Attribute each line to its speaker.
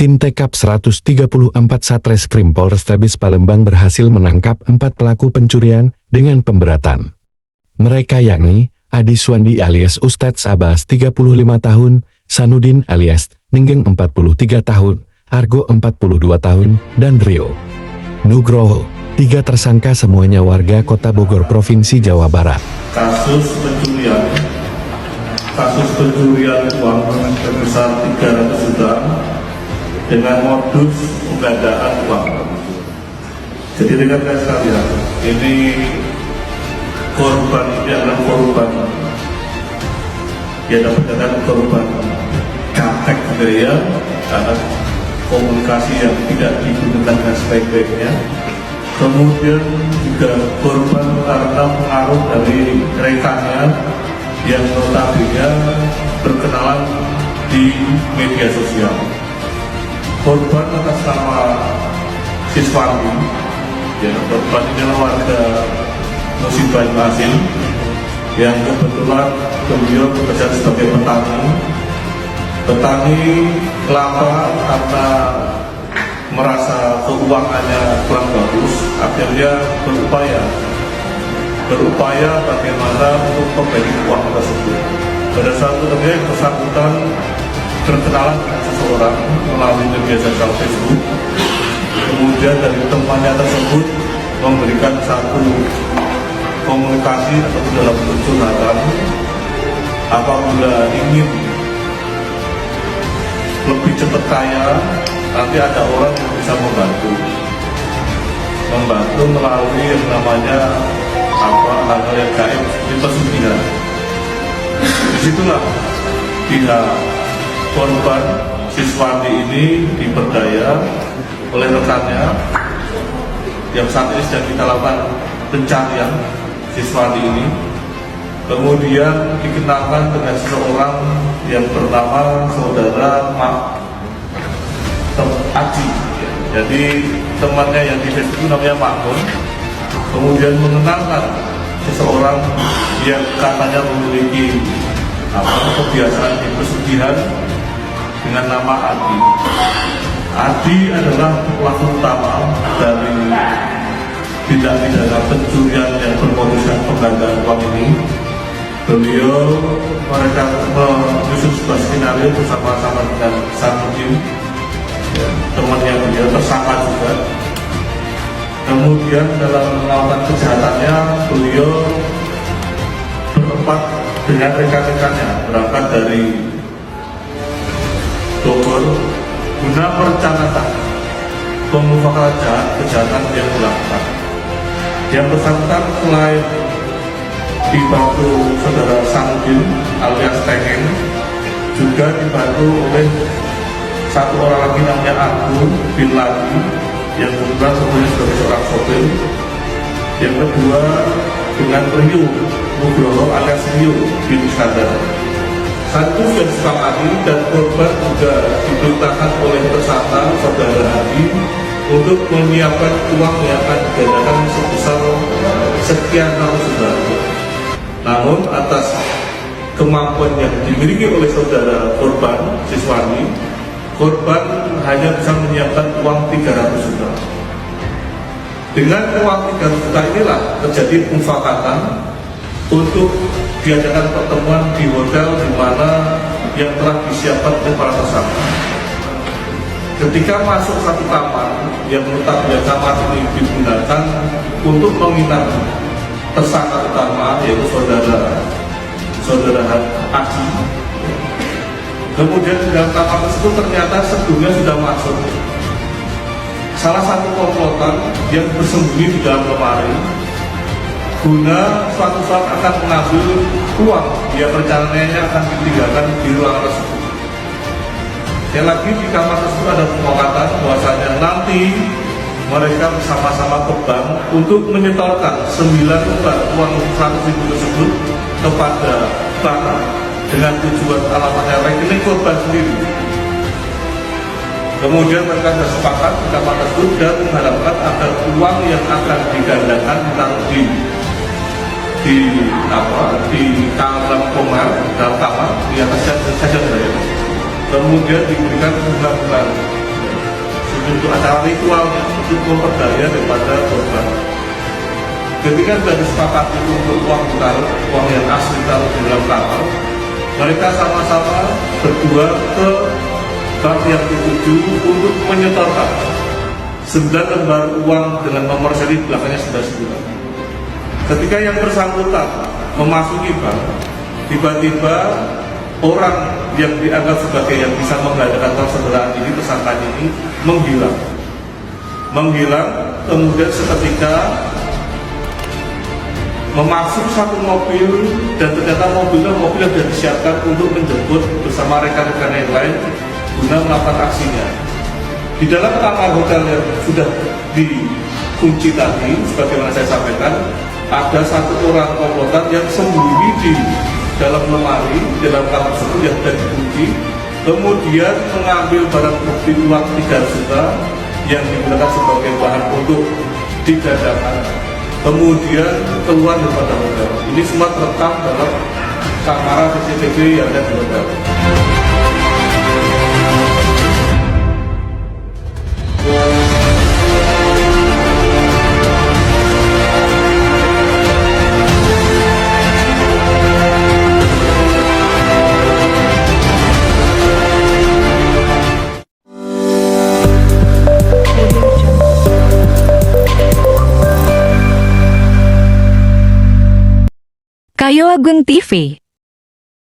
Speaker 1: Sintekap 134 Satreskrim Polrestabes Palembang berhasil menangkap 4 pelaku pencurian dengan pemberatan. Mereka yakni Adi Swandi alias Ustadz Abbas 35 tahun, Sanudin alias Ninggeng 43 tahun, Argo 42 tahun, dan Rio Nugroho. 3 tersangka semuanya warga Kota Bogor, Provinsi Jawa Barat.
Speaker 2: Kasus pencurian uang sebesar 300 juta dengan modus penggandaan uang. Jadi rekan-rekan sekalian, ini korban, ini adalah korban yang dapat korban gaptek gaya karena komunikasi yang tidak digunakan dengan sebaik-baiknya. Kemudian juga korban karena pengaruh dari rekannya yang notabene berkenalan di media sosial. Korban atas nama Siswandi, ya, korban ini adalah warga Musim Banyuasin yang kebetulan beliau bekerja sebagai petani kelapa. Karena merasa keuangannya kurang bagus, akhirnya berupaya bagaimana untuk memperbaiki uang tersebut. Pada saat itu yang bersangkutan berkenalan dengan seseorang melalui media sosial Facebook. Kemudian dari temannya tersebut memberikan satu komunikasi atau dalam bentuk curhatan, apabila ingin lebih cepat kaya, nanti ada orang yang bisa membantu melalui yang namanya hal-hal yang gaib seperti pesugihan. Disitulah pihak korban Siswandi ini diperdaya oleh rekannya yang saat ini sedang kita lakukan pencarian Siswandi ini. Kemudian dikenalkan dengan seseorang yang bernama saudara Aji. Jadi temannya yang di Facebook itu namanya Makmun. Kemudian mengenalkan seseorang yang katanya memiliki kebiasaan di pesugihan dengan nama Adi. Adi adalah pelaku utama dari tindak pidana pencurian yang bermoduskan penggandaan uang ini. Mereka menyusun sebuah skenario bersama-sama dengan Sanudin, temannya beliau, tersangka juga. Kemudian dalam melakukan kejahatannya, beliau berempat dengan rekan-rekannya berangkat dari Bogor guna merencanakan pemufakatan kejahatan yang dilakukan. Yang bersangkutan selain dibantu saudara Sanudin alias Tengeng, juga dibantu oleh satu orang lagi namanya Argo bin Ladi yang kebetulan sebelumnya sebagai seorang sopir. Yang kedua dengan Rio Nugroho alias Rio bin Iskandar. Satu sudah disepakati dan korban juga diperintahkan oleh tersangka saudara Hadi untuk menyiapkan uang yang akan digandakan sebesar sekian ratus juta. Namun atas kemampuan yang dimiliki oleh saudara korban Siswandi, korban hanya bisa menyiapkan uang 300 juta. Dengan uang 300 juta inilah terjadi pemufakatan untuk diadakan pertemuan di hotel di mana yang telah disiapkan oleh para tersangka. Ketika masuk satu kamar yang letaknya kamar ini digunakan untuk menginap tersangka utama, yaitu saudara Aji. Kemudian di dalam kamar tersebut ternyata sebelumnya sudah masuk salah satu komplotan yang bersembunyi di dalam lemari guna suatu saat akan mengambil uang yang rencananya akan ditinggalkan di ruangan tersebut. Yang lagi di kamar tersebut ada pemufakatan bahwasanya nanti mereka bersama-sama ke bank untuk menyetorkan 9 lembar uang 100.000 tersebut kepada bank dengan tujuan alamatnya rekening korban sendiri. Kemudian mereka bersepakat di kamar tersebut dan mengharapkan agar uang yang akan digandakan ditaruh di dalam kamar di atas saja. Kemudian diberikan bunga-bunga untuk acara ritualnya, untuk memperdaya daripada korban. Ketika sudah disepakati untuk uang yang asli taruh di dalam kamar, mereka sama-sama berdua ke bank yang dituju untuk menyetorkan 9 lembar uang dengan nomor seri belakangnya 11 Ketika yang bersangkutan memasuki bank, tiba-tiba orang yang dianggap sebagai yang bisa mengadakan persaudaraan ini, tersangka ini, menghilang, kemudian seketika memasuk satu mobil, dan ternyata mobil yang sudah disiapkan untuk menjemput bersama rekan-rekan yang lain guna melakukan aksinya. Di dalam kamar hotel yang sudah dikunci tadi, sebagaimana saya sampaikan, ada satu orang komplotan yang sembunyi di dalam lemari, di dalam kamar tersebut yang sudah dikunci, kemudian mengambil barang bukti uang 3 juta yang digunakan sebagai bahan untuk digadakan, kemudian keluar daripada hotel. Ini semua terekam dalam kamera CCTV yang ada di hotel.
Speaker 3: Kayo Agung TV.